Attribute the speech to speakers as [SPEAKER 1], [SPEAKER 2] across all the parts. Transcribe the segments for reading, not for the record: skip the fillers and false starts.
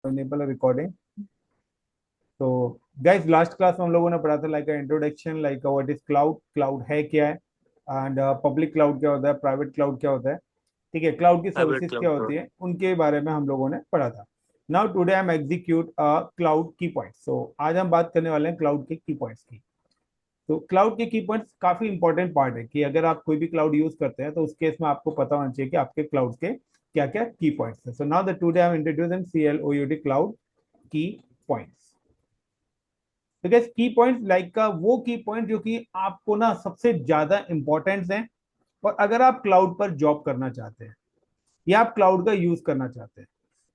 [SPEAKER 1] enable a recording. तो guys last class में हम लोगों ने पढ़ा था like introduction, like what is cloud, cloud है क्या है, एंड पब्लिक क्लाउड क्या होता है, प्राइवेट क्लाउड क्या होता है। ठीक है, क्लाउड की
[SPEAKER 2] प्राइवेट
[SPEAKER 1] सर्विसेज क्या
[SPEAKER 2] क्लाउड
[SPEAKER 1] होती
[SPEAKER 2] पर।
[SPEAKER 1] है उनके बारे में हम लोगों ने पढ़ा था। Now today I am execute cloud की पॉइंट्स। सो आज हम बात करने वाले हैं क्लाउड के की पॉइंट्स की। तो क्लाउड के की पॉइंट्स काफी इंपॉर्टेंट पार्ट है कि अगर आप कोई भी क्लाउड यूज करते हैं तो उस केस में आपको पता होना चाहिए कि आपके क्लाउड के क्या क्या की पॉइंट्स हैं। So now the today I am introducing CLOUD cloud की पॉइंट्स। तो गैस की पॉइंट लाइक का वो की पॉइंट जो कि आपको ना सबसे ज्यादा इंपॉर्टेंस है, और अगर आप क्लाउड पर जॉब करना चाहते हैं या आप क्लाउड का यूज करना चाहते हैं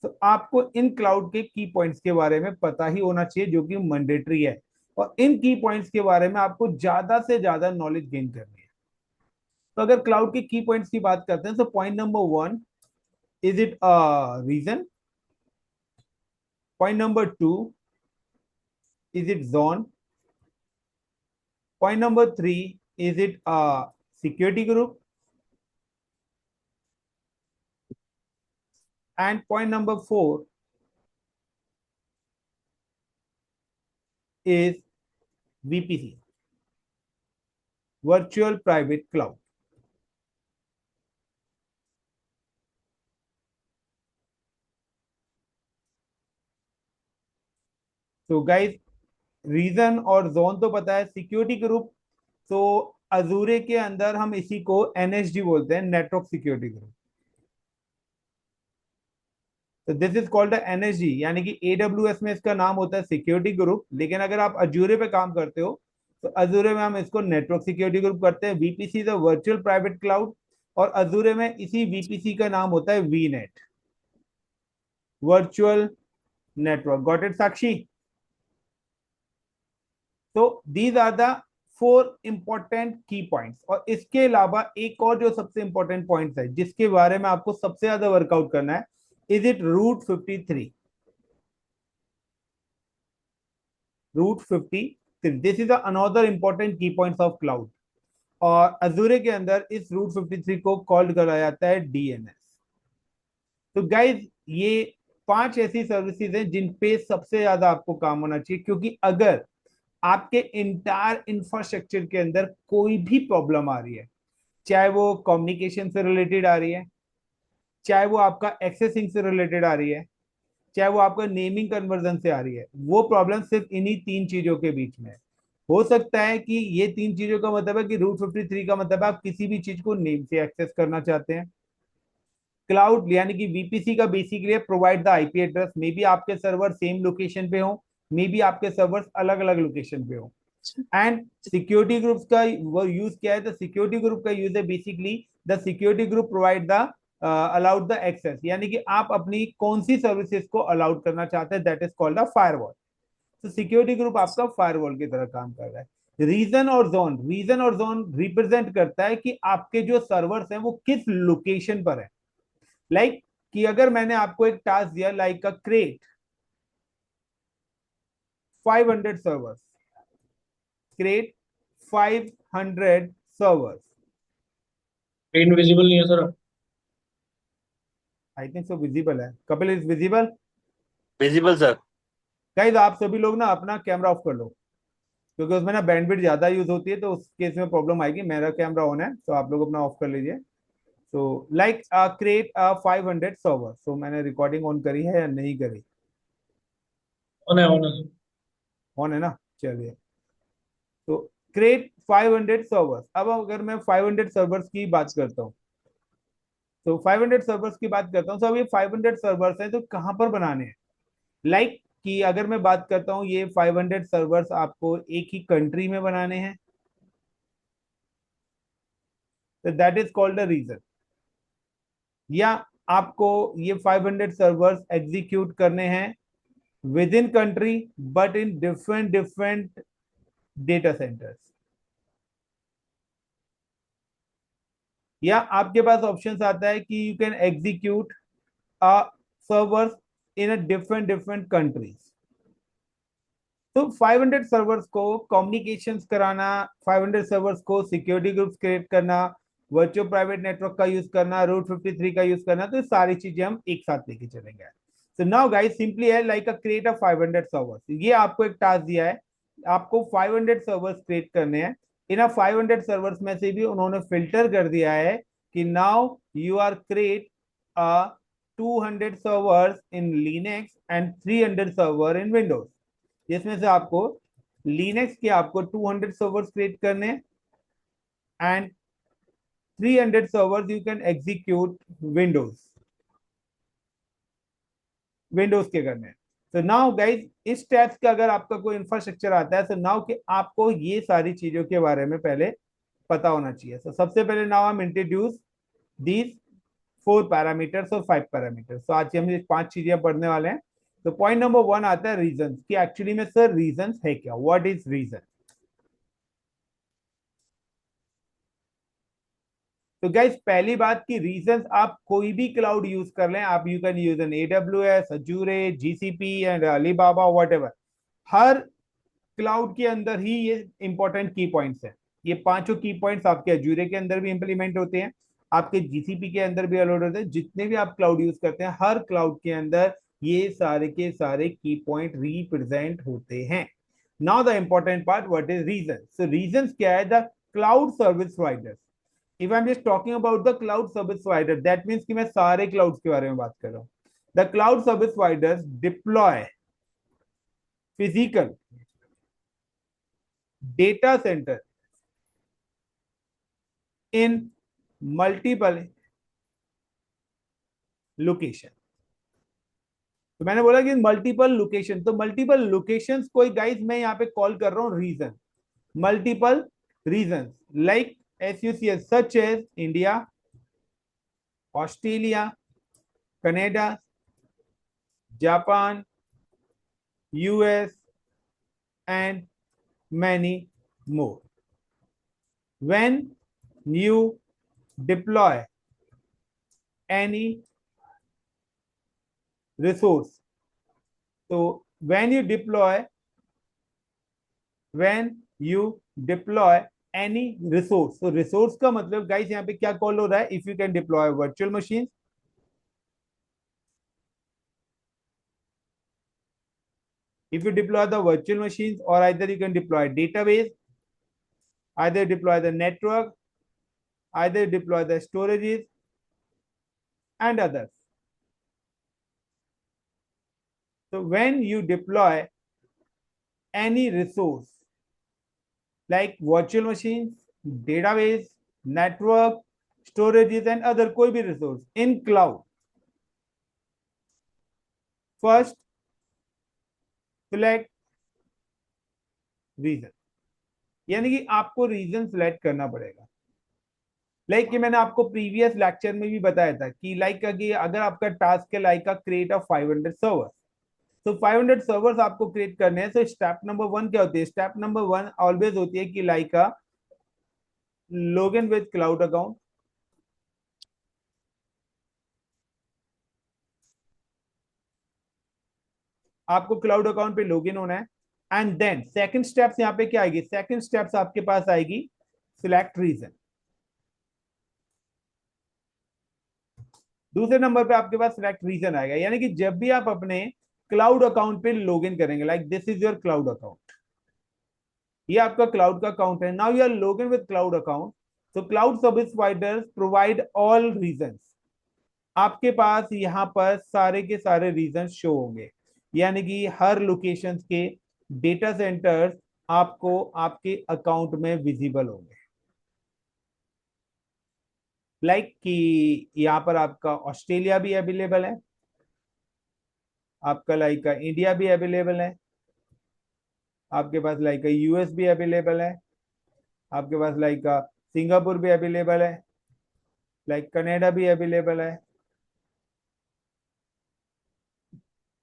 [SPEAKER 1] तो आपको इन क्लाउड के की पॉइंट्स के बारे में पता ही होना चाहिए, जो कि मैंडेटरी है। और इन की पॉइंट्स के बारे में आपको ज्यादा से ज्यादा नॉलेज गेन करनी है। तो अगर क्लाउड के की पॉइंट्स की बात करते हैं तो point number 1, is it a region. Point number 2, is it zone. Point number 3, is it a security group. And point number 4 is VPC, Virtual Private Cloud. तो गाइस रीजन और जोन तो पता है, सिक्योरिटी ग्रुप तो अजूरे के अंदर हम इसी को NSG बोलते हैं, नेटवर्क सिक्योरिटी ग्रुप। तो दिस इज कॉल्ड NSG, यानी कि AWS में इसका नाम होता है सिक्योरिटी ग्रुप, लेकिन अगर आप अजूरे पे काम करते हो तो अजूरे में हम इसको नेटवर्क सिक्योरिटी ग्रुप करते हैं। VPC the virtual private cloud, और अजूरे में इसी VPC का नाम होता है VNet, virtual network. Got it Sakshi? तो these are the 4 important key points. और इसके अलावा एक और जो सबसे इंपॉर्टेंट पॉइंट है जिसके बारे में आपको सबसे ज्यादा वर्कआउट करना है, is it route 53। Route 53, this is another important key points of cloud. और अजूरे के अंदर इस रूट 53 को कॉल्ड करा जाता है DNS। तो गाइज ये 5 ऐसी सर्विसेज हैं जिन पे सबसे ज्यादा आपको काम होना चाहिए, क्योंकि अगर आपके इंटायर इंफ्रास्ट्रक्चर के अंदर कोई भी प्रॉब्लम आ रही है, चाहे वो कम्युनिकेशन से रिलेटेड आ रही है, चाहे वो आपका एक्सेसिंग से रिलेटेड आ रही है, चाहे वो आपका नेमिंग कन्वर्जन से आ रही है, वो प्रॉब्लम सिर्फ इन्हीं 3 चीजों के बीच में है। हो सकता है कि ये 3 चीजों का मतलब है कि रूट 53 का मतलब है आप किसी भी चीज को नेम से एक्सेस करना चाहते हैं। क्लाउड यानी कि VPC का basically provide the IP address, may be आपके सर्वर सेम लोकेशन पे हो, मे बी आपके सर्वर्स अलग अलग लोकेशन पे हो। एंड सिक्योरिटी ग्रुप्स का वो यूज क्या है, द सिक्योरिटी ग्रुप का यूज है basically the security group provide the allowed the access, यानी कि आप अपनी कौन सी सर्विसेज को अलाउड करना चाहते हैं, that is called a firewall. तो सिक्योरिटी ग्रुप आपका फायरवॉल की तरह काम कर रहा है। रीजन और जोन रिप्रेजेंट करता है कि आपके जो सर्वर्स हैं वो किस लोकेशन पर है। लाइक कि अगर मैंने आपको एक टास्क दिया like create 500 servers, create 500 servers.
[SPEAKER 2] Screen visible नहीं है sir.
[SPEAKER 1] I think so visible है, Kapil is visible.
[SPEAKER 2] Visible sir.
[SPEAKER 1] Guys आप सभी लोग ना अपना कैमरा ऑफ कर लो, क्योंकि उसमें ना बैंडविड्थ ज्यादा यूज होती है, तो उस केस में प्रॉब्लम आएगी। मेरा कैमरा ऑन है तो आप लोग अपना ऑफ कर लीजिए। तो लाइक क्रिएट 500 सर्वर। सो मैंने रिकॉर्डिंग ऑन करी है या नहीं करी?
[SPEAKER 2] ऑन है सर।
[SPEAKER 1] ऑन है ना, चलिए। तो क्रिएट 500 सर्वर्स। अब अगर मैं 500 सर्वर्स की बात करता हूँ, तो 500 सर्वर्स की बात करता हूँ, तो अब ये 500 सर्वर्स हैं तो कहाँ पर बनाने हैं। लाइक कि अगर मैं बात करता हूँ ये 500 सर्वर्स आपको एक ही कंट्री में बनाने हैं, तो that is called a region. या आपको ये 500 सर्वर्स एग्जीक्यूट करने हैं within country but in different different data centres. या आपके पास ऑप्शंस आता है कि you can execute a servers in a different different countries. तो 500 सर्वर्स को कम्युनिकेशंस कराना, 500 सर्वर्स को सिक्योरिटी ग्रुप्स क्रिएट करना, वर्चुअल प्राइवेट नेटवर्क का यूज करना, रूट 53 का यूज करना, तो ये सारी चीजें हम एक साथ लेके चलेंगे। So now guys, simply है like a create a 500 servers. ये आपको एक टास्क दिया है, आपको 500 सर्वर्स क्रिएट करने हैं. इन 500 सर्वर्स में से भी उन्होंने फिल्टर कर दिया है कि now you are create 200 servers in Linux and 300 server in Windows. जिसमें से आपको लिनक्स के आपको 200 सर्वर्स क्रिएट करने हैं and 300 servers you can execute Windows के करने. तो नाउ गाइज इस टाइप का अगर आपका कोई इंफ्रास्ट्रक्चर आता है तो नाउ कि आपको ये सारी चीजों के बारे में पहले पता होना चाहिए. तो सबसे पहले नाउ हम इंट्रोड्यूस दीज 4 पैरामीटर्स और 5 पैरामीटर्स. तो आज हम ये 5 चीजें पढ़ने वाले हैं. तो पॉइंट नंबर 1 आता है रीजन, कि एक्चुअली में सर रीजन है क्या, व्हाट इज रीजन. तो गाइस पहली बात की रीजंस, आप कोई भी क्लाउड यूज कर लें, आप you can use N AWS, अजूरे, GCP and Alibaba, whatever. Her cloud के अंदर ही ये इंपॉर्टेंट की पॉइंट्स हैं. ये पांचों की पॉइंट्स आपके अजूरे के अंदर भी इंप्लीमेंट होते हैं, आपके GCP के अंदर भी अलाउड होते हैं. जितने भी आप क्लाउड यूज करते हैं हर क्लाउड के अंदर ये सारे के सारे की पॉइंट रिप्रेजेंट होते हैं. Now the important part, what is region. So region क्या है, the cloud service providers. If I'm just talking about the cloud service provider, that means कि मैं सारे clouds के बारे में बात कर रहा हूँ. The cloud service providers deploy physical data center in multiple location. तो मैंने बोला कि मल्टीपल लोकेशन, तो मल्टीपल लोकेशंस कोई गाइस मैं यहाँ पे कॉल कर रहा हूँ region. Multiple region like SUCS such as India, Australia, Canada, Japan, US, and many more. When you deploy any resource, so when you deploy any resource, so resource का मतलब guys यहाँ पे क्या कॉल हो रहा है, if you can deploy virtual machines, if you deploy the virtual machines, or either you can deploy database, either deploy the network, either deploy the storages and others. So when you deploy any resource like virtual machines, database, network, storages and other कोई भी resource in cloud, first select reason. यानी कि आपको reason select करना पड़ेगा. Like कि मैंने आपको प्रीवियस लेक्चर में भी बताया था कि लाइक अगर आपका टास्क है लाइक का क्रिएट अ 500 सर्वर, तो 500 सर्वर्स आपको क्रिएट करने हैं. तो स्टेप नंबर 1 क्या होती है, स्टेप नंबर 1 ऑलवेज होती है कि लाइक का log in with cloud account. आपको क्लाउड अकाउंट पे लॉग इन होना है. एंड देन सेकंड स्टेप्स यहाँ पे क्या आएगी, सेकंड स्टेप्स आपके पास आएगी सिलेक्ट रीजन. दूसरे नंबर पे आपके पास सिलेक्ट रीजन आएगा. यानी कि जब भी आप अपने क्लाउड अकाउंट पे लॉग इन करेंगे, like this is your cloud account, ये आपका क्लाउड का अकाउंट है. Now you are log in with cloud account. तो cloud service providers provide all regions. आपके पास यहाँ पर सारे के सारे रीजन शो होंगे. यानी कि हर लोकेशन के डेटा सेंटर्स आपको आपके अकाउंट में विजिबल होंगे. लाइक कि यहाँ पर आपका ऑस्ट्रेलिया भी अवेलेबल है, आपका लाइक का इंडिया भी अवेलेबल है, आपके पास लाइक का US भी अवेलेबल है, आपके पास लाइक का सिंगापुर भी अवेलेबल है, लाइक कनाडा भी अवेलेबल है,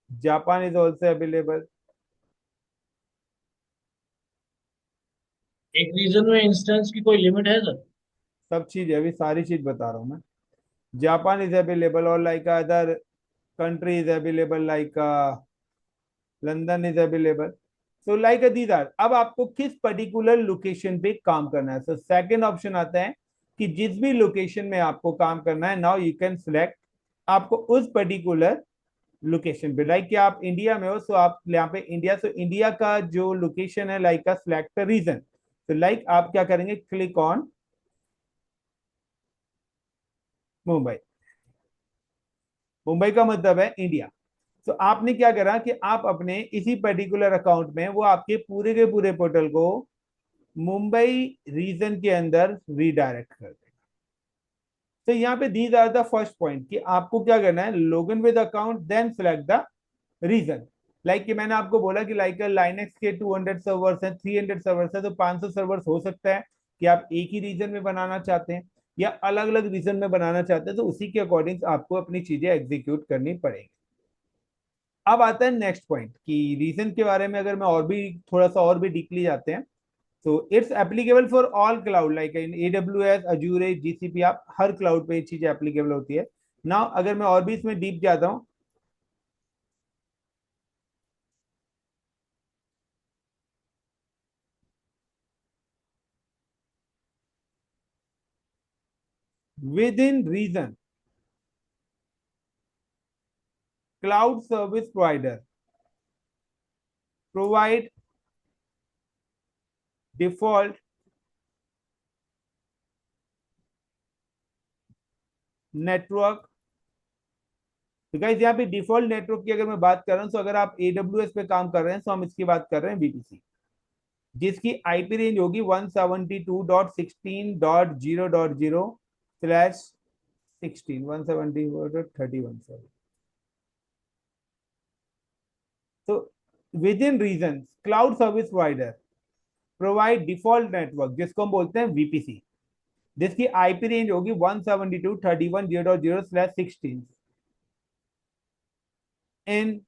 [SPEAKER 1] जापान इज ऑल्सो अवेलेबल.
[SPEAKER 2] एक रीजन में इंस्टेंस की कोई लिमिट है सर?
[SPEAKER 1] सब चीज अभी सारी चीज बता रहा हूँ मैं. जापान इज अवेलेबल और like other country is available, like London is available. So like these are. अब आपको किस पर्टिकुलर लोकेशन पे काम करना है. सो सेकंड ऑप्शन आता है कि जिस भी लोकेशन में आपको काम करना है, नाउ यू कैन सिलेक्ट. आपको उस पर्टिकुलर लोकेशन पे, लाइक कि आप इंडिया में हो, सो आप यहाँ पे इंडिया, सो इंडिया का जो लोकेशन है, लाइक का सिलेक्ट रीजन, तो लाइक आप क्या करेंगे, क्लिक ऑन मुंबई। मुंबई का मतलब है इंडिया। तो आपने क्या करा कि आप अपने इसी पर्टिकुलर अकाउंट में वो आपके पूरे के पूरे पोर्टल को मुंबई रीजन के अंदर रीडायरेक्ट कर देगा। तो यहाँ पे these are the first point कि आपको क्या करना है, log in with account then select the region. Like कि मैंने आपको बोला कि लाइक लाइनेक्स के 200 सर्वर्स हैं, 300 सर्वर्स हैं, तो 500 सर्वर्स हो सकता है कि आप एक ही रीजन में बनाना चाहते हैं या अलग अलग रीजन में बनाना चाहते हैं, तो उसी के अकॉर्डिंग आपको अपनी चीजें एग्जीक्यूट करनी पड़ेगी। अब आता है नेक्स्ट पॉइंट कि रीजन के बारे में अगर मैं और भी थोड़ा सा और भी डीपली जाते हैं, तो it's applicable for all cloud, like in AWS, Azzur, GCP, आप हर क्लाउड पे ये चीज एप्लीकेबल होती है। नाउ अगर मैं और भी इसमें डीप जाता हूं, within region cloud service provider provide default network. तो गाइस यहाँ पे डिफॉल्ट नेटवर्क की अगर मैं बात कर रहा हूं, तो अगर आप AWS पे काम कर रहे हैं, तो हम इसकी बात कर रहे हैं VPC, जिसकी IP रेंज होगी 172.16.0.0/16 170.31। तो within region cloud service provider provide default network, जिसको हम बोलते हैं VPC, जिसकी IP रेंज होगी 172.31.0.0/16 इन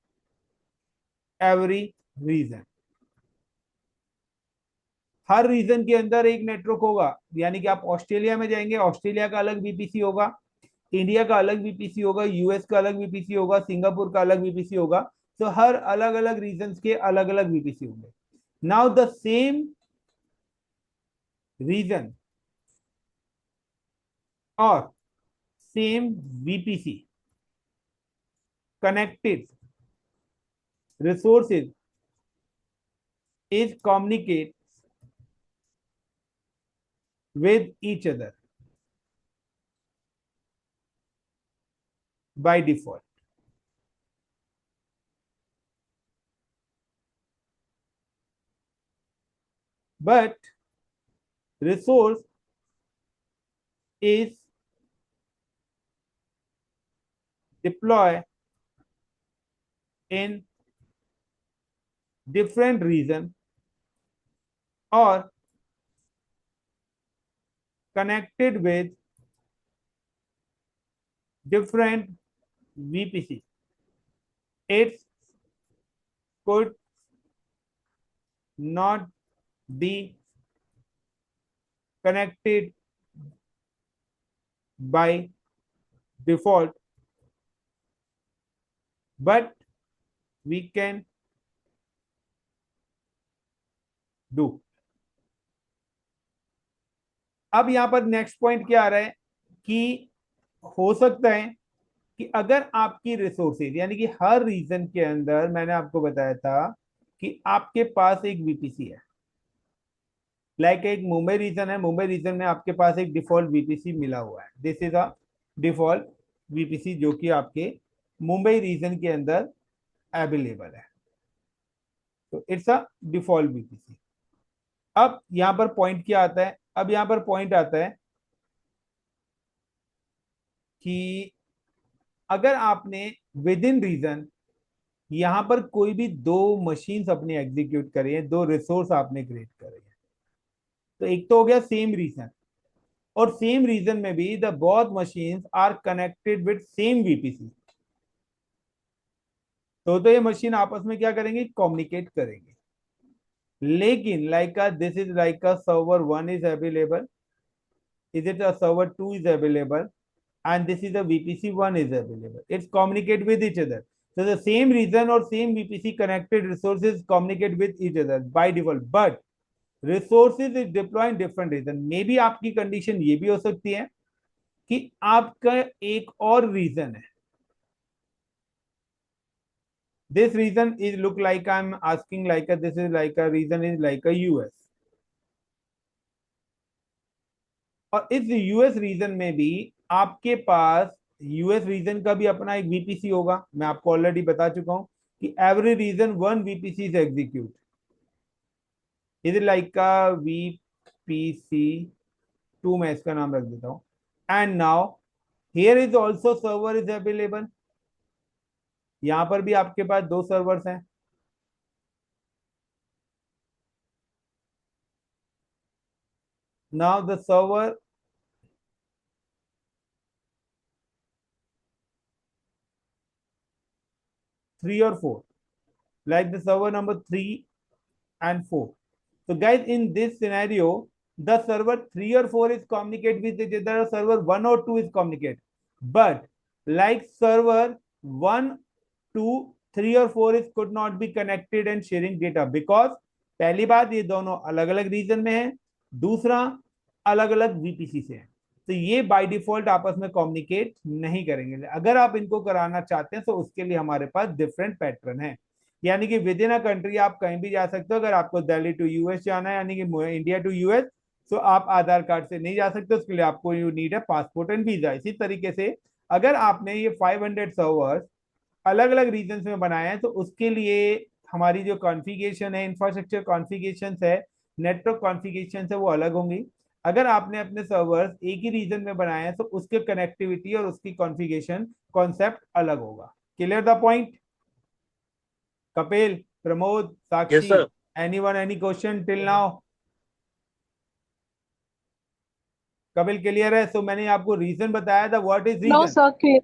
[SPEAKER 1] एवरी रीजन। हर रीजन के अंदर एक नेटवर्क होगा, यानी कि आप ऑस्ट्रेलिया में जाएंगे, ऑस्ट्रेलिया का अलग VPC होगा, इंडिया का अलग VPC होगा, US का अलग VPC होगा, सिंगापुर का अलग VPC होगा। तो हर अलग अलग रीजन के अलग अलग VPC होंगे। नाउ द सेम रीजन और same VPC connected resources is communicate with each other by default. But resource is deployed in different region or connected with different VPC. It could not be connected by default, but we can do. अब यहां पर next point क्या आ रहा है कि हो सकता है कि अगर आपकी रिसोर्सेज, यानी कि हर रीजन के अंदर मैंने आपको बताया था कि आपके पास एक VPC है, लाइक एक मुंबई रीजन है, मुंबई रीजन में आपके पास एक डिफॉल्ट VPC मिला हुआ है, this is a default VPC जो कि आपके मुंबई रीजन के अंदर अवेलेबल है। तो इट्स अ डिफॉल्ट VPC। अब यहां पर पॉइंट क्या आता है, अब यहां पर पॉइंट आता है कि अगर आपने विद इन रीजन यहां पर कोई भी दो मशीन्स अपने एग्जीक्यूट करे हैं, दो रिसोर्स आपने क्रिएट करे हैं, तो एक तो हो गया सेम रीजन, और सेम रीजन में भी the both machines are connected with same VPC, तो ये मशीन आपस में क्या करेंगे, कम्युनिकेट करेंगे। लेकिन like this is like server 1 is available, is it a server 2 is available, and this is a VPC 1 is available, it's communicate with each other. So the same reason or same VPC connected resources communicate with each other by default, but resources is deploying different reason। May be आपकी condition ये भी हो सकती है कि आपका एक और रीजन है This region is look like I'm asking like a, this is like a region is like a US. और इस यूएस रीजन में भी आपके पास यूएस रीजन का भी अपना एक वीपीसी होगा। मैं आपको ऑलरेडी बता चुका हूं कि एवरी रीजन वन वीपीसी से एग्जीक्यूट इज लाइक का वीपीसी टू, मैं इसका नाम रख देता हूं। And now here is also server is available. यहां पर भी आपके पास दो सर्वर्स हैं। नाउ द सर्वर थ्री और four, like the server number 3 and 4. So guys, in this scenario, the server 3 or 4 is communicate with each other, server 1 or 2 is communicate. But like server 1, 2, 3 or 4 is could not be connected and sharing data because पहली बात ये दोनों अलग अलग reason में है, दूसरा अलग अलग वीपीसी से है। तो ये बाय डिफॉल्ट आपस में कम्युनिकेट नहीं करेंगे। अगर आप इनको कराना चाहते हैं तो उसके लिए हमारे पास डिफरेंट पैटर्न है। यानी कि विद इन अ कंट्री आप कहीं भी जा सकते हो। अगर आपको दिल्ली टू यूएस जाना है, यानी कि इंडिया टू यूएस, तो आप आधार कार्ड से नहीं जा सकते, उसके लिए आपको यू नीड है पासपोर्ट एंड वीजा। इसी तरीके से अगर आपने ये 500 सर्वर्स अलग अलग रीजन में बनाए हैं तो उसके लिए हमारी जो कॉन्फ़िगरेशन है, इंफ्रास्ट्रक्चर कॉन्फ़िगरेशन है, नेटवर्क कॉन्फ़िगरेशन है, वो अलग होंगी। अगर आपने अपने सर्वर्स एक ही रीजन में बनाए हैं तो उसके कनेक्टिविटी और उसकी कॉन्फ़िगरेशन कॉन्सेप्ट अलग होगा। Clear the point? Kapil, Pramod,
[SPEAKER 2] yes
[SPEAKER 1] Sakshi,
[SPEAKER 2] sir.
[SPEAKER 1] Anyone any question till now? Kapil clear है? सो मैंने आपको रीजन बताया था, what is
[SPEAKER 3] No,
[SPEAKER 1] region.
[SPEAKER 3] sir. Clear.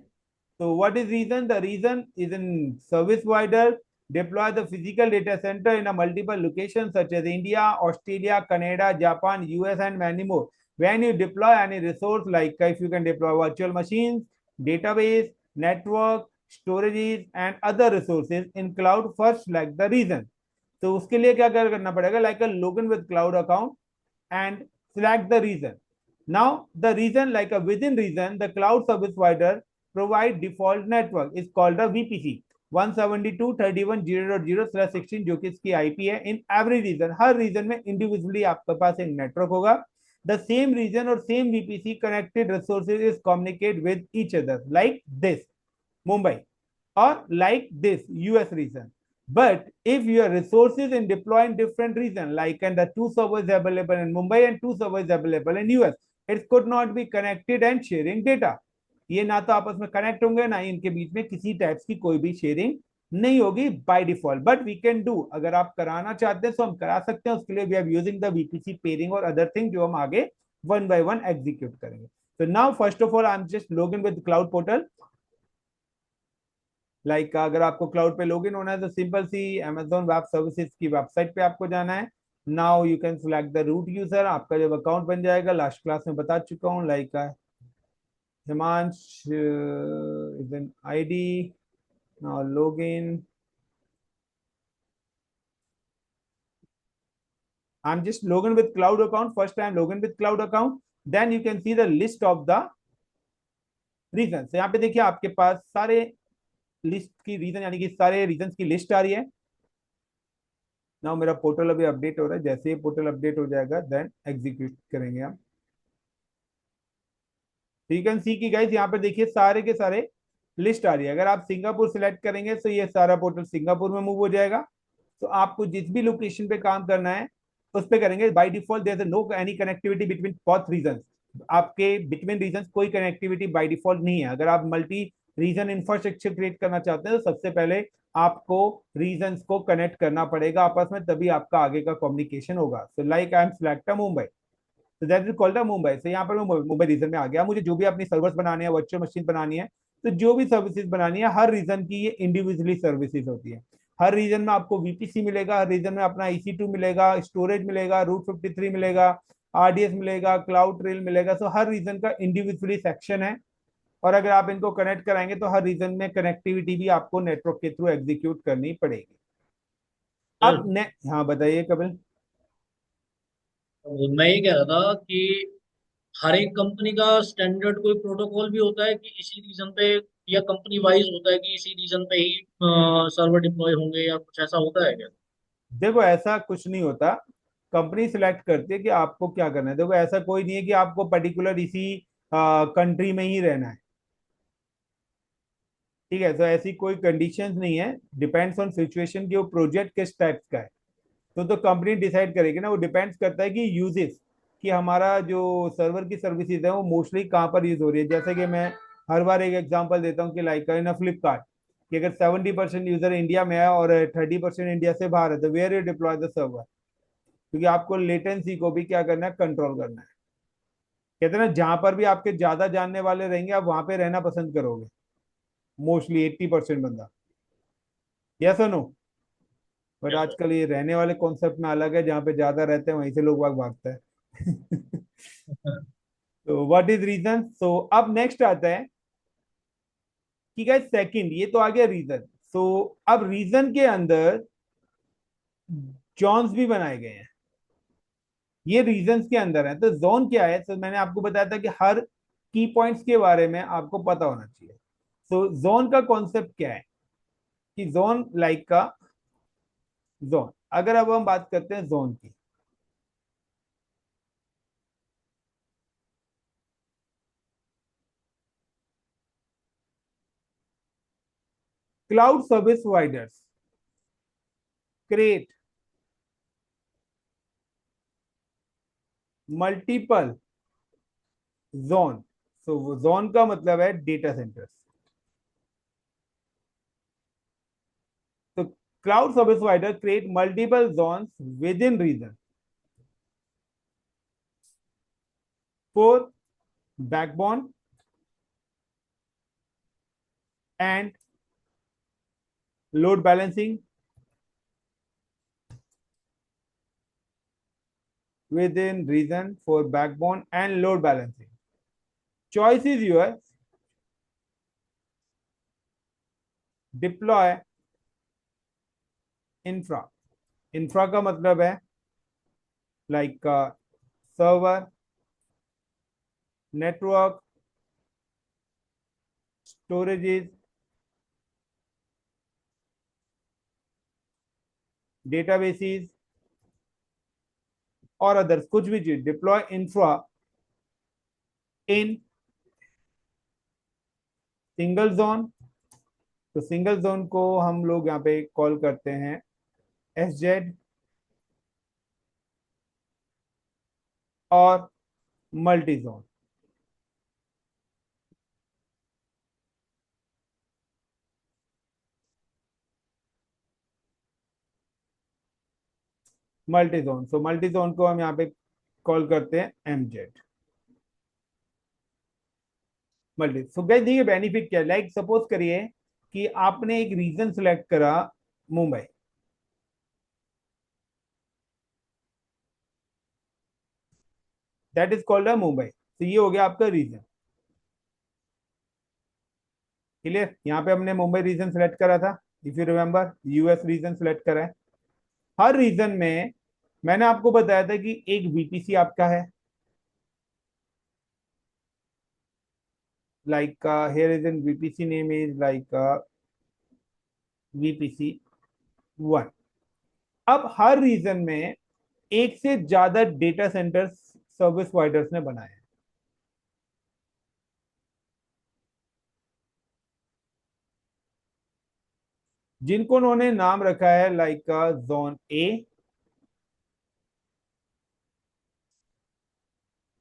[SPEAKER 1] So what is reason? The reason is in service provider deploy the physical data center in a multiple locations such as India, Australia, Canada, Japan, US, and many more. When you deploy any resource, like if you can deploy virtual machines, database, network, storages, and other resources in cloud, first select the reason. तो उसके लिए क्या करना पड़ेगा? Like a login with cloud account and select the reason. Now the reason, like a within reason, the cloud service provider provide default network is called a VPC 172.31.0.0/16, जो कि इसकी IP है। इन एवरी रीजन, हर रीजन में individually आपके पास एक नेटवर्क होगा। द सेम रीजन और same VPC connected resources is communicate with each other like this Mumbai, or like this US region. But if your resources in deploy in different region, like and the two servers available in Mumbai and two servers available in US, it could not be connected and sharing data. ये ना तो आपस में connect होंगे, ना ही इनके बीच में किसी टाइप्स की कोई भी शेयरिंग नहीं होगी by default. But we can do, अगर आप कराना चाहते हैं तो हम करा सकते हैं। उसके लिए we are using the VPC peering और अदर थिंग, जो हम आगे वन बाय वन एग्जीक्यूट करेंगे। तो now first of all I am just log in with cloud portal. Like अगर आपको क्लाउड पे लॉगिन होना है तो सिंपल सी Amazon वेब सर्विसेज की वेबसाइट पे आपको जाना है। Now you can select the root user. आपका जब अकाउंट बन जाएगा, लास्ट क्लास में बता चुका हूँ, like Himansh is an ID. Now login, I am just login with cloud account. First time login with cloud account, then you can see the list of the region. यहाँ पे देखिए आपके पास सारे लिस्ट की रीजन, यानी कि सारे रीजन की लिस्ट आ रही है। नाउ मेरा पोर्टल अभी अपडेट हो रहा है, जैसे ही पोर्टल अपडेट हो जाएगा देन एग्जीक्यूट करेंगे हम। तो यू कैन सी की गाइस यहाँ पे देखिए सारे के सारे लिस्ट आ रही है। अगर आप सिंगापुर सिलेक्ट करेंगे तो ये सारा पोर्टल सिंगापुर में मूव हो जाएगा। तो आपको जिस भी लोकेशन पे काम करना है उस पे करेंगे। By default there is no any connectivity between both region. आपके बिटवीन रीजन कोई कनेक्टिविटी बाय डिफॉल्ट नहीं है। अगर आप मल्टी रीजन इंफ्रास्ट्रक्चर क्रिएट करना चाहते हैं तो सबसे पहले आपको रीजन्स को कनेक्ट करना पड़ेगा आपस में, तभी आपका आगे का कम्युनिकेशन होगा। So like I am select Mumbai, तो दैट इज कॉल्ड मुंबई। से यहाँ पर मैं मुंबई रीजन में आ गया। मुझे जो भी अपनी सर्वर्स बनानी है, वर्चुअल मशीन बनानी है, तो जो भी सर्विसेज बनानी है, हर रीजन की ये इंडिविजुअली सर्विसेज होती है। हर रीजन में आपको वीपीसी मिलेगा, हर रीजन में अपना EC2 मिलेगा, स्टोरेज मिलेगा, रूट 53 मिलेगा, RDS मिलेगा, क्लाउड ट्रेल मिलेगा। सो हर रीजन का इंडिविजुअली सेक्शन है। और अगर आप इनको कनेक्ट कराएंगे तो हर रीजन में कनेक्टिविटी भी आपको नेटवर्क के थ्रू एग्जीक्यूट करनी पड़ेगी।
[SPEAKER 2] सर,
[SPEAKER 1] अब ने हाँ बताइए कपिल।
[SPEAKER 2] मैं ये कह रहा था कि हर एक कंपनी का स्टैंडर्ड कोई प्रोटोकॉल भी होता है कि इसी रीजन पे या कंपनी वाइज होता है कि इसी रीजन पे ही सर्वर डिप्लॉय होंगे, या कुछ ऐसा होता है क्या?
[SPEAKER 1] देखो ऐसा कुछ नहीं होता, कंपनी सिलेक्ट करती है कि आपको क्या करना है। देखो ऐसा कोई नहीं है कि आपको पर्टिकुलर इसी कंट्री में ही रहना है, ठीक है। तो ऐसी कोई कंडीशंस नहीं है, डिपेंड्स ऑन सिचुएशन कि वो प्रोजेक्ट किस टाइप का है। तो कंपनी डिसाइड करेगी ना, वो डिपेंड्स करता है कि यूजेस, कि हमारा जो सर्वर की सर्विसेज है वो मोस्टली कहाँ पर यूज हो रही है। जैसे कि मैं हर बार एक एग्जांपल देता हूँ कि लाइक इन फ्लिपकार्ट, कि अगर 70% यूजर इंडिया में है और 30% इंडिया से बाहर है, तो where you deploy the server, क्योंकि आपको लेटेंसी को भी क्या करना है, कंट्रोल करना है। कहते हैं ना, जहां पर भी आपके ज्यादा जानने वाले रहेंगे आप वहां पे रहना पसंद करोगे, मोस्टली 80% बंदा। यस और नो? But
[SPEAKER 2] yes sir.
[SPEAKER 1] आजकल ये रहने वाले कॉन्सेप्ट में अलग है, जहाँ पे ज्यादा रहते हैं वहीं से लोग भागते हैं। तो व्हाट इज रीजन? सो अब नेक्स्ट आता है कि गाइस सेकंड, ये तो आ गया रीजन। सो अब रीजन के अंदर जॉन्स भी बनाए गए हैं, ये रीजंस के अंदर है। तो जोन क्या है? तो मैंने आपको बताया था कि हर की पॉइंट्स के बारे में आपको पता होना चाहिए। तो जोन का कॉन्सेप्ट क्या है कि जोन लाइक का जोन, अगर अब हम बात करते हैं जोन की, cloud service providers create multiple zone. So zone का मतलब है डेटा सेंटर्स। तो cloud service provider create multiple zones within region for backbone and load balancing within reason for backbone and load balancing. Choice is yours. Deploy infra. Infra का मतलब है like server, network, storages, databases और others, कुछ भी चीज। Deploy infra in single zone. तो single zone को हम लोग यहाँ पे कॉल करते हैं एसजेड और multi zone. Multi zone, so multi zone को हम यहाँ पे कॉल करते हैं एमजेड मल्टी। सो गाइस देखिए बेनिफिट क्या है। लाइक सपोज करिए कि आपने एक रीजन सेलेक्ट करा मुंबई, दैट इज कॉल्ड अ मुंबई। तो ये हो गया आपका रीजन। क्लियर? यहाँ पे हमने मुंबई रीजन सेलेक्ट करा था, if you remember US region select करा है। हर रीजन में मैंने आपको बताया था कि एक वीपीसी आपका है, like here is in VPC name is like VPC 1। अब हर रीजन में एक से ज्यादा डेटा सेंटर सर्विस प्रोवाइडर्स ने बनाए हैं, जिनको उन्होंने नाम रखा है like zone A,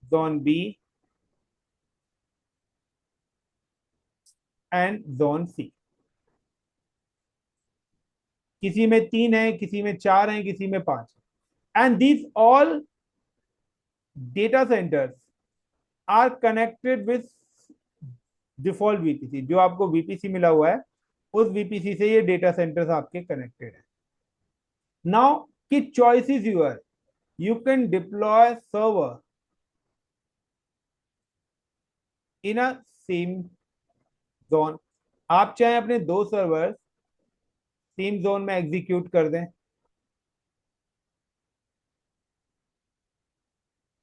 [SPEAKER 1] zone B and zone C. किसी में 3 है, किसी में 4 है, किसी में 5 है। And these all data centers are connected with default VPC. जो आपको वीपीसी मिला हुआ है उस वीपीसी से ये डेटा सेंटर्स आपके कनेक्टेड है। नाउ की choice is your, you can deploy server in a same zone. आप चाहे अपने दो सर्वर सेम जोन में एग्जीक्यूट कर दें,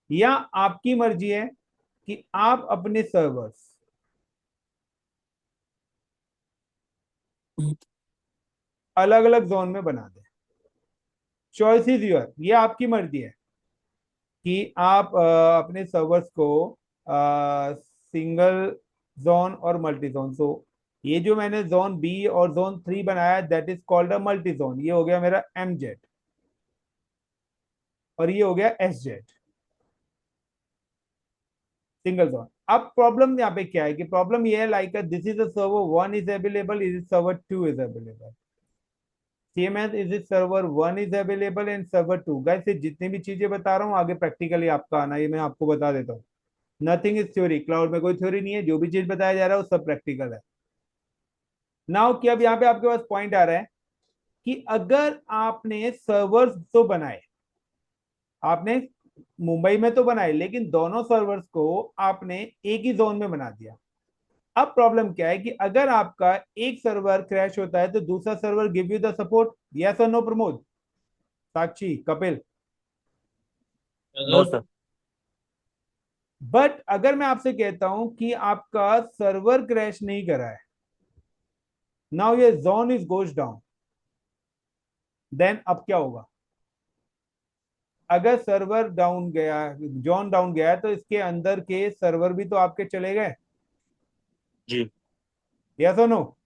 [SPEAKER 1] या आपकी मर्जी है कि आप अपने सर्वर्स अलग अलग जोन में बना दें। चॉइस इज योर, ये आपकी मर्जी है कि आप अपने सर्वर्स को सिंगल जोन और मल्टी जोन। सो ये जो मैंने जोन बी और जोन 3 बनाया, that is called a multi zone. ये हो गया मेरा एम जेड और ये हो गया एस जेड, सिंगल जोन। अब प्रॉब्लम यहाँ पे क्या है कि प्रॉब्लम ये है, like this is a server 1 is available, is server 2 is available. CMS is is server 1 is available and server 2। Guys ये जितनी भी चीजें बता रहा हूँ आगे प्रैक्टिकली आपका आना, ये मैं आपको बता देता हूँ। नथिंग इज थ्योरी, क्लाउड में कोई थ्योरी नहीं है, जो भी चीज बताया जा रहा है वो सब प्रैक्टिकल है। नाउ कि अब यहाँ पे आपके पास पॉइंट आ रहा है कि अगर आपने सर्वर्स तो बनाए, आपने मुंबई में तो बनाए, लेकिन दोनों सर्वर्स को आपने एक ही जोन में बना दिया। अब प्रॉब्लम क्या है कि अगर आपका एक सर्वर क्रैश होता है तो दूसरा server give you the support, yes और नो प्रमोद, साक्षी, कपिल?
[SPEAKER 2] अगर
[SPEAKER 3] नो सर।
[SPEAKER 1] बट अगर मैं आपसे कहता हूं कि आपका सर्वर क्रैश नहीं करा है, नाउ ये zone is goes down, then अब क्या होगा? अगर सर्वर डाउन गया, जोन डाउन गया है, तो इसके अंदर के सर्वर भी तो आपके चले गए,
[SPEAKER 3] जी।
[SPEAKER 1] यस और नो?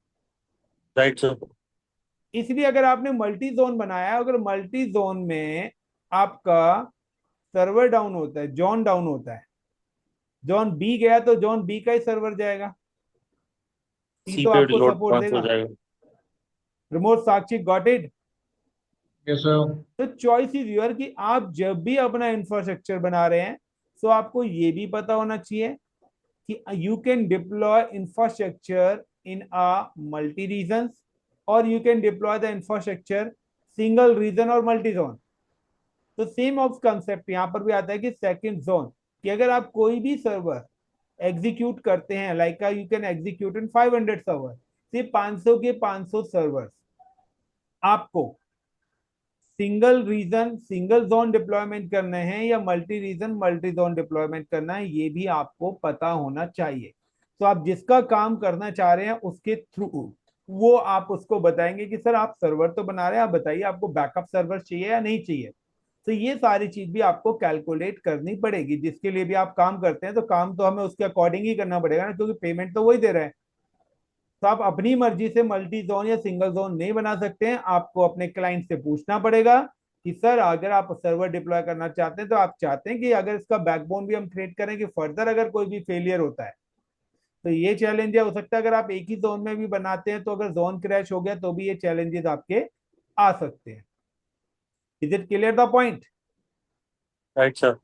[SPEAKER 3] Right sir.
[SPEAKER 1] इसलिए अगर आपने मल्टी जोन बनाया, अगर मल्टी जोन में आपका सर्वर डाउन होता है, जोन डाउन होता है, जोन बी गया तो जोन बी का ही सर्वर जाएगा, सी
[SPEAKER 3] सी
[SPEAKER 1] तो
[SPEAKER 3] पे
[SPEAKER 1] आपको
[SPEAKER 3] लोड
[SPEAKER 1] सपोर्ट
[SPEAKER 3] ट्रांसफर हो
[SPEAKER 1] देगा।
[SPEAKER 3] जाएगा।
[SPEAKER 1] Remote, Sakshi, got it?
[SPEAKER 2] जैसा
[SPEAKER 1] तो चॉइस इज योर कि आप जब भी अपना इंफ्रास्ट्रक्चर बना रहे हैं, तो आपको ये भी पता होना चाहिए कि you can deploy infrastructure in a multi region, और you can deploy the infrastructure single region और मल्टी जोन। तो सेम ऑफ कंसेप्ट यहां पर भी आता है कि सेकंड जोन, कि अगर आप कोई भी सर्वर एग्जीक्यूट करते हैं, like you can execute in 500 server, सिर्फ 500 के 500 सर्वर आपको single region single zone deployment करने हैं या multi region multi zone deployment करना है, ये भी आपको पता होना चाहिए। तो आप जिसका काम करना चाह रहे हैं उसके थ्रू वो आप उसको बताएंगे कि सर आप सर्वर तो बना रहे हैं, आप बताइए आपको बैकअप सर्वर चाहिए या नहीं चाहिए। तो ये सारी चीज भी आपको कैलकुलेट करनी पड़ेगी, जिसके लिए भी आप काम करते हैं तो काम तो हमें उसके अकॉर्डिंग ही करना पड़ेगा ना, क्योंकि पेमेंट तो वही दे रहे हैं। तो आप अपनी मर्जी से मल्टी जोन या सिंगल जोन नहीं बना सकते हैं, आपको अपने क्लाइंट से पूछना पड़ेगा कि सर अगर आप सर्वर डिप्लॉय करना चाहते हैं तो आप चाहते हैं कि अगर इसका बैकबोन भी हम क्रिएट करें कि फर्दर अगर कोई भी फेलियर होता है तो ये चैलेंज है। हो सकता है अगर आप एक ही जोन में भी बनाते हैं तो अगर जोन क्रैश हो गया तो भी ये चैलेंजेस आपके आ सकते हैं। Is it clear the point?
[SPEAKER 3] Right sir.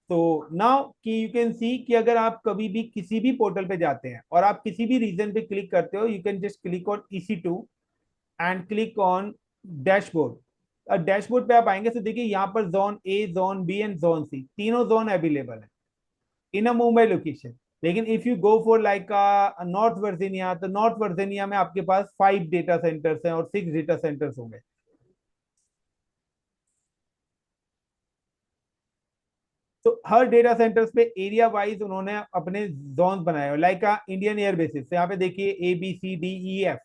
[SPEAKER 1] तो नाउ कि यू कैन सी कि अगर आप कभी भी किसी भी पोर्टल पे जाते हैं और आप किसी भी रीजन पे क्लिक करते हो, you can just click on EC2 and click on dashboard. और डैशबोर्ड पे आप आएंगे तो देखिए यहाँ पर zone A, zone B and zone C, तीनों जोन अवेलेबल है इन अ मुंबई लोकेशन। लेकिन if you go for like north Virginia, तो नॉर्थ वर्जीनिया में आपके पास 5 डेटा सेंटर्स हैं और 6 डेटा सेंटर्स होंगे। तो हर डेटा सेंटर्स पे एरिया वाइज उन्होंने अपने जोन बनाए हुए, लाइक इंडियन एयर बेसिस। यहाँ पे देखिए ABCDEF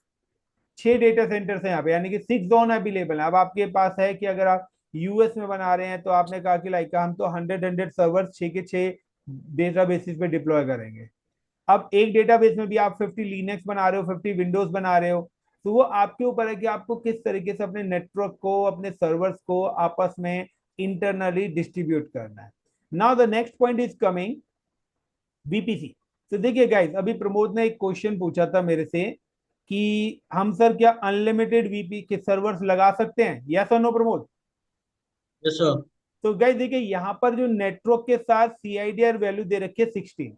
[SPEAKER 1] 6 डेटा सेंटर्स हैं यहाँ पे, यानी कि 6 जोन अवेलेबल है। अब आपके पास है कि अगर आप यूएस में बना रहे हैं तो आपने कहा कि लाइक हम तो 100 सर्वर 6 के 6 डेटा बेसिस पे डिप्लॉय करेंगे। अब एक डेटाबेस में भी आप 50 लिनक्स बना रहे हो, 50 विंडोज बना रहे हो, तो वो आपके ऊपर है कि आपको किस तरीके से अपने नेटवर्क को, अपने सर्वर्स को आपस में इंटरनली डिस्ट्रीब्यूट करना है। Now the next point is coming VPC। तो देखिए गाइस, अभी प्रमोद ने एक क्वेश्चन पूछा था मेरे से कि हम सर क्या अनलिमिटेड वीपी के सर्वर्स लगा सकते हैं, यस और नो प्रमोद?
[SPEAKER 2] जैसा
[SPEAKER 1] तो गाइस देखिए यहाँ पर जो नेटवर्क के साथ CIDR वैल्यू दे रखी है 16।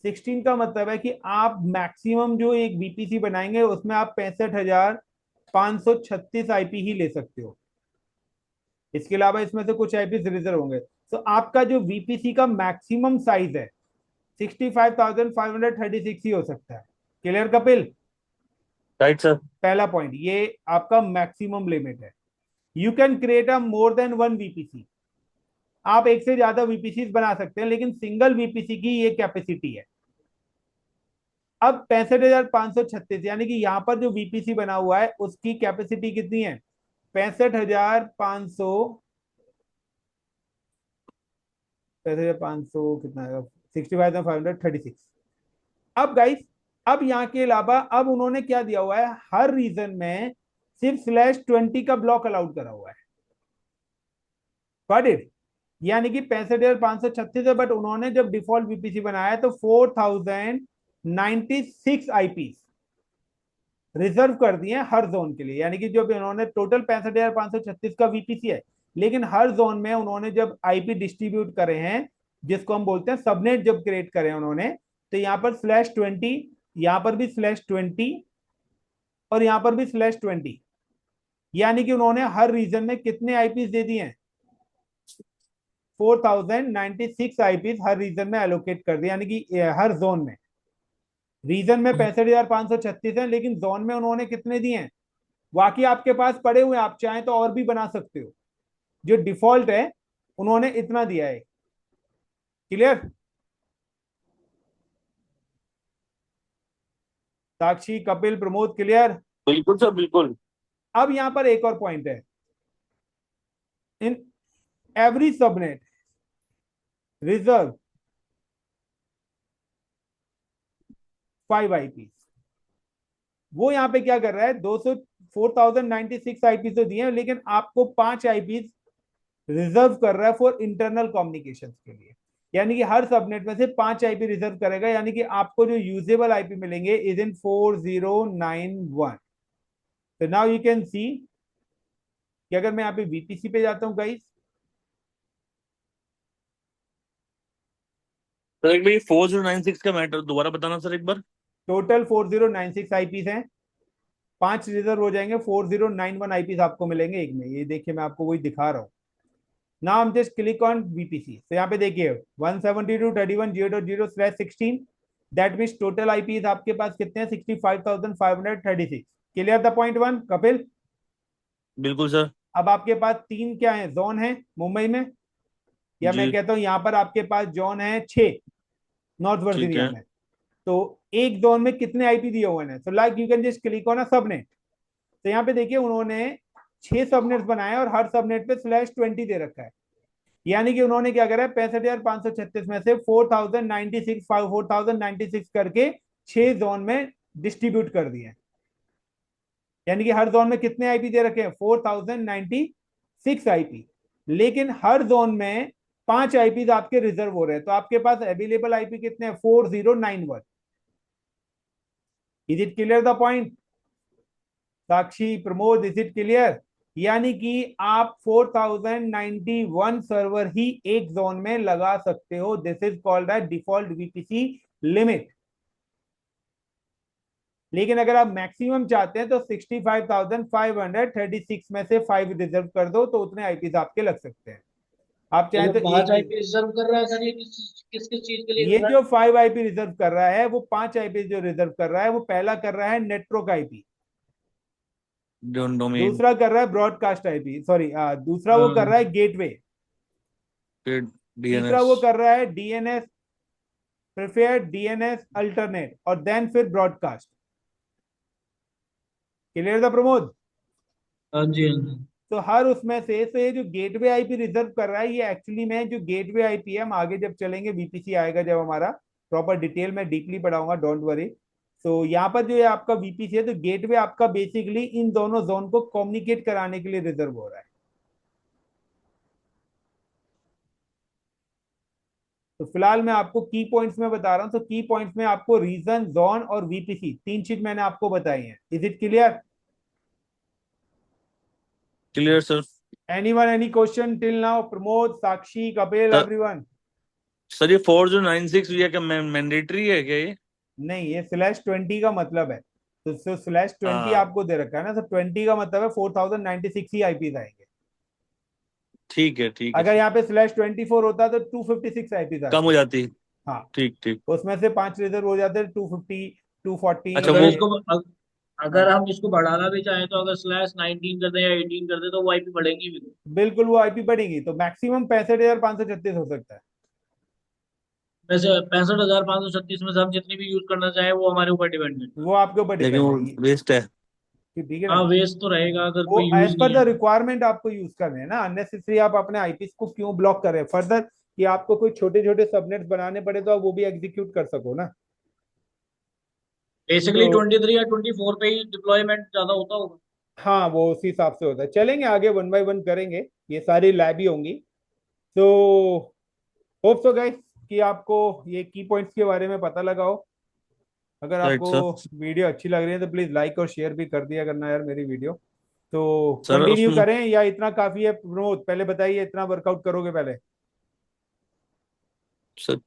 [SPEAKER 1] 16 का मतलब है कि आप मैक्सिमम जो एक VPC बनाएंगे उसमें आप 65,536 IP ही ले सकते हो। इसके अलावा इसमें से कुछ आईपी रिजर्व होंगे। तो आपका जो VPC का मैक्सिमम साइज है 65,536 ही हो सकता है। क्लियर कपिल?
[SPEAKER 3] Right sir.
[SPEAKER 1] पहला पॉइंट, ये आपका मैक्सिमम लिमिट है। You can create a more than one VPC। आप एक से ज्यादा VPC बना सकते हैं, लेकिन सिंगल VPC की ये कैपेसिटी है। अब 65,536 यानी कि यहाँ पर जो वीपीसी बना हुआ है उसकी कैपेसिटी कितनी है? 65,500, 65,500 कितना है? 65,536। अब गाइस, अब यहाँ के अलावा अब उन्होंने क्या दिया हुआ है, हर रीजन में सिर्फ /20 का ब्लॉक अलाउड करा हुआ है। Got it? यानी कि 65,536 है, बट उन्होंने जब डिफॉल्ट वीपीसी बनाया तो 4,096 आईपी रिजर्व कर दिए हैं हर जोन के लिए। यानी कि जब उन्होंने टोटल 65,536 का वीपीसी है, लेकिन हर जोन में उन्होंने जब आईपी डिस्ट्रीब्यूट करे हैं, जिसको हम बोलते हैं सबनेट, जब क्रिएट करे हैं उन्होंने, तो यहाँ पर /20, यहाँ पर भी /20 और यहाँ पर भी /20, यानी कि उन्होंने हर रीजन में कितने आईपी दे दिए हैं? 4,096 आईपी हर रीजन में एलोकेट कर दिया। यानी कि हर जोन में, रीजन में 65,536 है, लेकिन जोन में उन्होंने कितने दिए हैं? बाकी आपके पास पड़े हुए, आप चाहें तो और भी बना सकते हो। जो डिफॉल्ट है उन्होंने इतना दिया है। क्लियर? साक्षी, कपिल, प्रमोद, क्लियर?
[SPEAKER 3] बिल्कुल सर, बिल्कुल।
[SPEAKER 1] अब यहां पर एक और पॉइंट है। In every subnet reserve 5 IP. वो यहां पे क्या कर रहा है, 4,096 आईपी तो दिए हैं, लेकिन आपको 5 आईपी रिजर्व कर रहा है फॉर इंटरनल कम्युनिकेशन के लिए। यानी कि हर सबनेट में से 5 आईपी रिजर्व करेगा। यानी कि आपको जो यूजेबल आईपी मिलेंगे इज इन 4091। तो नाउ यू कैन सी कि अगर मैं यहाँ पे वीपीसी पे जाता हूँ गाइस,
[SPEAKER 3] सर एक बार ये 4096 का मैटर दोबारा बताना सर एक बार।
[SPEAKER 1] टोटल 4096 आईपीस हैं, 5 रिजर्व हो जाएंगे, 4091 आईपीस आपको मिलेंगे एक में। ये देखिए, मैं आपको वही दिखा रहा हूँ। नाउ हम जस्ट क्लिक ऑन वीपीसी। तो यहाँ पे देखिए 172.31.0.0/16, दैट मीन्स टोटल आईपीस आपके पास कितने हैं? 65,536। Clear the point one, Kapil?
[SPEAKER 3] बिल्कुल सर।
[SPEAKER 1] अब आपके पास 3 क्या है, जोन है मुंबई में, या मैं
[SPEAKER 3] जी।
[SPEAKER 1] कहता हूं यहाँ पर आपके पास जोन है 6 नॉर्थ
[SPEAKER 3] ठीक
[SPEAKER 1] वर्जीनिया
[SPEAKER 3] है।
[SPEAKER 1] में। तो एक जोन में कितने आईपी दिए हुए हैं? So like you can just click on a subnet. तो यहाँ पे देखिए उन्होंने 6 सबनेट बनाए और हर सबनेट पे /20 दे रखा है। यानी कि उन्होंने क्या करा है, 65,536 में से 4,096 करके 6 जोन में डिस्ट्रीब्यूट कर दिए। यानी कि हर जोन में कितने आईपी दे रखे हैं? 4,096 आईपी। लेकिन हर जोन में 5 आईपी आपके रिजर्व हो रहे हैं। तो आपके पास अवेलेबल आईपी कितने हैं? 4091। Is it clear the point? Sakshi, Pramod, is it clear? यानी कि आप 4091 सर्वर ही एक जोन में लगा सकते हो। This is called as default VPC limit. लेकिन अगर आप मैक्सिमम चाहते हैं तो 65,536 में से 5 रिजर्व कर दो, तो उतने आईपीस आपके लग सकते हैं। आप
[SPEAKER 2] ये
[SPEAKER 1] चाहें
[SPEAKER 2] जो
[SPEAKER 1] तो
[SPEAKER 2] 5
[SPEAKER 1] एक ही।
[SPEAKER 2] आईपी रिजर्व कर रहा है सर, ये किस किस चीज के लिए
[SPEAKER 1] ये
[SPEAKER 2] कर रहा
[SPEAKER 1] जो 5 आईपी रिजर्व कर रहा है, वो 5 आईपी जो रिजर्व कर रहा है, वो पहला कर रहा है नेटवर्क आईपी,
[SPEAKER 3] डोमेन।
[SPEAKER 1] दूसरा कर रहा है ब्रॉडकास्ट आईपी, सॉरी, दूसरा वो कर
[SPEAKER 2] है?
[SPEAKER 1] रहा है गेटवे,
[SPEAKER 3] फिर
[SPEAKER 1] तीसरा
[SPEAKER 3] डीएनएस।
[SPEAKER 1] वो कर रहा है डीएनएस प्रिफेयर्ड, डीएनएस अल्टरनेट, और देन फिर ब्रॉडकास्ट। क्लियर था प्रमोद?
[SPEAKER 2] हाँ जी, हाँ जी।
[SPEAKER 1] तो हर उसमें से, तो ये जो गेटवे आईपी रिजर्व कर रहा है, ये एक्चुअली में जो गेटवे आईपी है, हम आगे जब चलेंगे, वीपीसी आएगा जब हमारा, प्रॉपर डिटेल में डीपली पढ़ाऊंगा, डोंट वरी। तो यहाँ पर जो है आपका वीपीसी है, तो गेटवे आपका बेसिकली इन दोनों जोन को कम्युनिकेट कराने के लिए रिजर्व हो रहा है। तो फिलहाल मैं आपको की पॉइंट्स में बता रहा हूं। तो की पॉइंट्स में आपको रीजन, जोन और वीपीसी, 3 चीज मैंने आपको बताई है। Is it clear?
[SPEAKER 3] Clear sir.
[SPEAKER 1] Anyone, any question till now? Pramod, Sakshi, Kapil,
[SPEAKER 3] sir
[SPEAKER 1] everyone?
[SPEAKER 3] Sir ये 4096 ये क्या मैंडेटरी है क्या ये?
[SPEAKER 1] नहीं, ये /20 का मतलब है। तो /20
[SPEAKER 3] हाँ
[SPEAKER 1] आपको दे रखा है ना, तो 20 का मतलब है 4096 ही आईपीज आएंगे।
[SPEAKER 3] ठीक है
[SPEAKER 1] अगर
[SPEAKER 3] सर।
[SPEAKER 1] यहाँ पे /24 होता तो 256 आईपीज
[SPEAKER 3] कम
[SPEAKER 1] आते।
[SPEAKER 3] हो जाती।
[SPEAKER 1] हाँ,
[SPEAKER 3] ठीक ठीक।
[SPEAKER 1] उसमें से 5 रिजर्व हो जाते, 250, 240
[SPEAKER 3] अच्छा
[SPEAKER 2] अगर
[SPEAKER 3] वो।
[SPEAKER 1] ये।
[SPEAKER 2] इसको अगर
[SPEAKER 1] हाँ,
[SPEAKER 2] हम इसको बढ़ाना भी चाहें तो अगर /19 कर दें या 18 कर दें तो वो आईपी बढ़ेंगी भी।
[SPEAKER 1] बिल्कुल वो आईपी बढ़ेगी, तो मैक्सिमम 65,536 हो सकता है।
[SPEAKER 2] वैसे 65,536 में से हम जितनी भी यूज करना चाहें वो हमारे ऊपर डिपेंड है।
[SPEAKER 1] वो आपके ऊपर
[SPEAKER 3] लेकिन
[SPEAKER 1] डिपेंड
[SPEAKER 3] वो
[SPEAKER 1] है ये,
[SPEAKER 3] वेस्ट है।
[SPEAKER 1] ठीक है
[SPEAKER 2] हाँ,
[SPEAKER 1] ना।
[SPEAKER 2] वेस्ट तो रहेगा अगर
[SPEAKER 1] वो
[SPEAKER 2] कोई
[SPEAKER 1] एज
[SPEAKER 2] यूज
[SPEAKER 1] पर
[SPEAKER 2] नहीं
[SPEAKER 1] द
[SPEAKER 2] है।
[SPEAKER 1] रिक्वायरमेंट आपको यूज करने हैं ना, अननेसेसरी आप अपने आईपीस को क्यों ब्लॉक कर रहे हैं फर्दर, कि आपको कोई छोटे छोटे सबनेट्स बनाने पड़े तो आप वो भी एग्जीक्यूट कर सको ना।
[SPEAKER 2] बेसिकली
[SPEAKER 1] तो
[SPEAKER 2] 23 या 24 पे ही डिप्लॉयमेंट ज्यादा होता होगा।
[SPEAKER 1] हाँ, वो उसी हिसाब से होता है। चलेंगे आगे, वन बाय वन करेंगे, ये सारी लैब ही होंगी। तो होप सो गाइस कि आपको ये की पॉइंट्स के बारे में पता लगा हो। अगर
[SPEAKER 3] राइट
[SPEAKER 1] आपको
[SPEAKER 3] सर।
[SPEAKER 1] वीडियो अच्छी लग रही है तो प्लीज लाइक और शेयर भी कर दिया करना यार मेरी वीडियो। तो
[SPEAKER 3] सर
[SPEAKER 1] कंटिन्यू
[SPEAKER 3] उसमें
[SPEAKER 1] करें या इतना काफी है प्रमोद, पहले बताइए इतना वर्कआउट करोगे पहले।
[SPEAKER 3] सर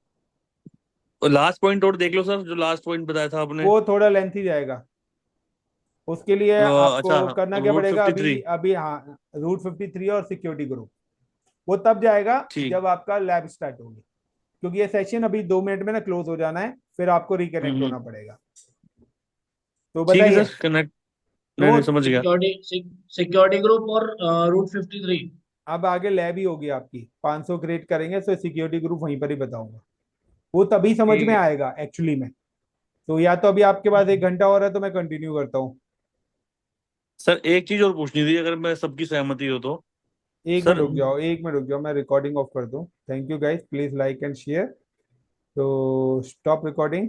[SPEAKER 3] लास्ट पॉइंट और देख लो सर, जो लास्ट पॉइंट बताया था आपने।
[SPEAKER 1] वो थोड़ा लेंथी जाएगा, उसके लिए
[SPEAKER 3] अच्छा,
[SPEAKER 1] आपको करना क्या
[SPEAKER 3] रूट
[SPEAKER 1] पड़ेगा
[SPEAKER 3] 53।
[SPEAKER 1] अभी अभी, हाँ, रूट 53 और सिक्योरिटी ग्रुप, वो तब जाएगा
[SPEAKER 3] ठीक।
[SPEAKER 1] जब आपका लैब स्टार्ट होगी, क्योंकि ये सेशन अभी 2 मिनट में ना क्लोज हो जाना है, फिर आपको रिकनेक्ट
[SPEAKER 3] हम्म।
[SPEAKER 1] होना पड़ेगा। तो
[SPEAKER 3] ठीक है
[SPEAKER 1] बताइए
[SPEAKER 3] सर, कनेक्ट। नहीं नहीं,
[SPEAKER 1] प्रमोद।
[SPEAKER 3] समझ गया।
[SPEAKER 2] सिक्योरिटी ग्रुप और रूट 53।
[SPEAKER 1] अब आगे लैब ही होगी आपकी, 500 क्रिएट करेंगे तो सिक्योरिटी ग्रुप वहीं पर ही बताऊंगा, वो तभी समझ
[SPEAKER 2] ठीक
[SPEAKER 1] में
[SPEAKER 2] है।
[SPEAKER 1] आएगा एक्चुअली में। तो या तो अभी आपके पास 1 घंटा और है तो मैं कंटिन्यू करता हूँ।
[SPEAKER 3] सर एक चीज और पूछनी थी, अगर मैं सबकी सहमति हो तो।
[SPEAKER 1] एक मिनट
[SPEAKER 3] सर
[SPEAKER 1] रुक जाओ, एक मिनट रुक जाओ, मैं रिकॉर्डिंग ऑफ कर दूं। Thank you guys, please like and share. तो स्टॉप रिकॉर्डिंग।